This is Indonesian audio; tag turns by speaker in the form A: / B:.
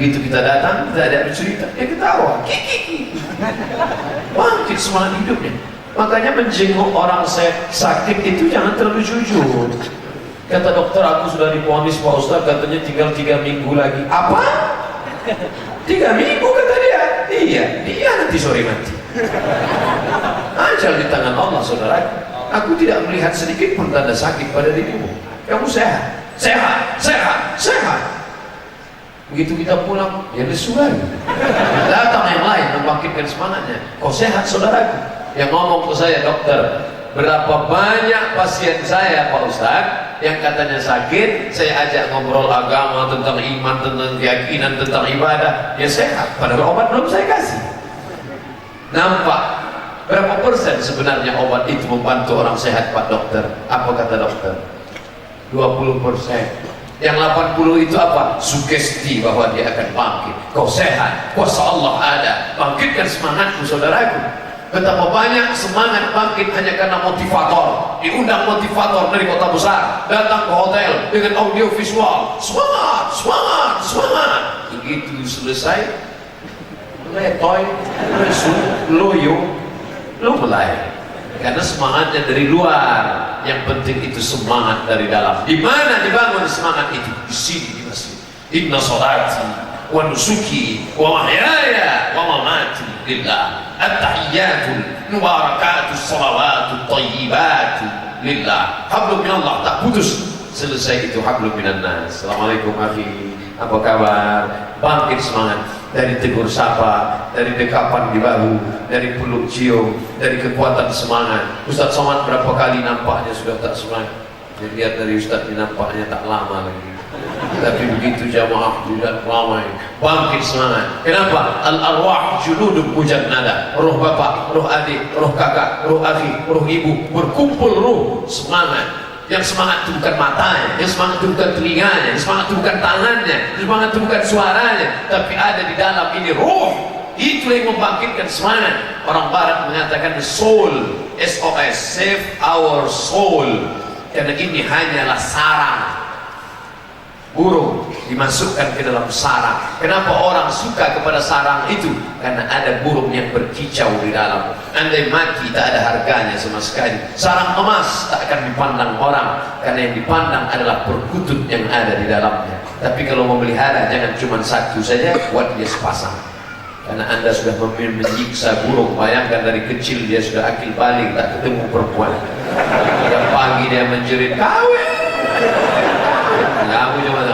A: begitu kita datang, kita ada bercerita, dia ketawa, kiki, bangkit semangat hidupnya. Makanya menjenguk orang sakit itu jangan terlalu jujur. Kata dokter, aku sudah divonis Pak Ustaz, katanya tinggal 3 minggu lagi. Apa? 3 minggu kata dia. Iya, dia nanti sore mati. Ajal di tangan Allah, saudara. Aku tidak melihat sedikit pun tanda sakit pada dirimu. Kamu sehat, sehat, sehat, sehat. Begitu kita pulang, ya lesu lagi. Datang yang lain membangkitkan semangatnya. Kau sehat, saudaraku? Yang ngomong ke saya, dokter, berapa banyak pasien saya Pak Ustaz yang katanya sakit, saya ajak ngobrol agama, tentang iman, tentang keyakinan, tentang ibadah, ya sehat, padahal obat belum saya kasih. Nampak berapa persen sebenarnya obat itu membantu orang sehat Pak dokter? Apa kata dokter? 20%. Yang 80 itu apa? Sugesti bahwa dia akan bangkit. Kau sehat, kuasa Allah ada. Bangkitkan semangatku, saudaraku. Betapa banyak semangat bangkit hanya karena motivator. Diundang motivator dari kota besar, datang ke hotel dengan audio visual. Semangat, semangat, semangat. Begitu selesai, letoy, lesu, loyo, lo mulai. Karena semangatnya dari luar. Yang penting itu semangat dari dalam. Di mana dibangun semangat itu? Di sini, di masjid. Inna salati wa nusuki wa mahyaya wa mamati lillah. At-tahiyyatul mubarakatus salawatut thayyibatu lillah. Hablum minallah, tak putus. Selesai itu hablum minan nas. Assalamualaikum akhi, apa kabar? Bangkit semangat. Dari tegur sapa, dari dekapan di bahu, dari peluk cium, dari kekuatan semangat. Ustaz Somad berapa kali nampaknya sudah tak semangat. Lihat dari Ustaz ini nampaknya tak lama lagi. Tapi begitu jamaah tidak ramai, bangkit semangat. Kenapa? Al-arwah junudun mujannada. Roh bapak, roh adik, roh kakak, roh akhi, roh ibu berkumpul roh semangat. Yang semangat itu bukan matanya, yang semangat itu bukan telinganya, yang semangat itu bukan tangannya, yang semangat itu bukan suaranya, tapi ada di dalam ini roh. Itu yang membangkitkan semangat. Orang barat mengatakan soul, SOS, save our soul. Karena ini hanyalah sarang. Burung dimasukkan ke dalam sarang. Kenapa orang suka kepada sarang itu? Karena ada burung yang berkicau di dalam. Andai mati tak ada harganya sama sekali. Sarang emas tak akan dipandang orang, karena yang dipandang adalah perkutut yang ada di dalamnya. Tapi kalau memelihara jangan cuma satu saja, buat dia sepasang. Karena anda sudah menyiksa burung. Bayangkan dari kecil dia sudah akil balik, tak ketemu perempuan. Tiap pagi dia menjerit kawin. Kamu cuma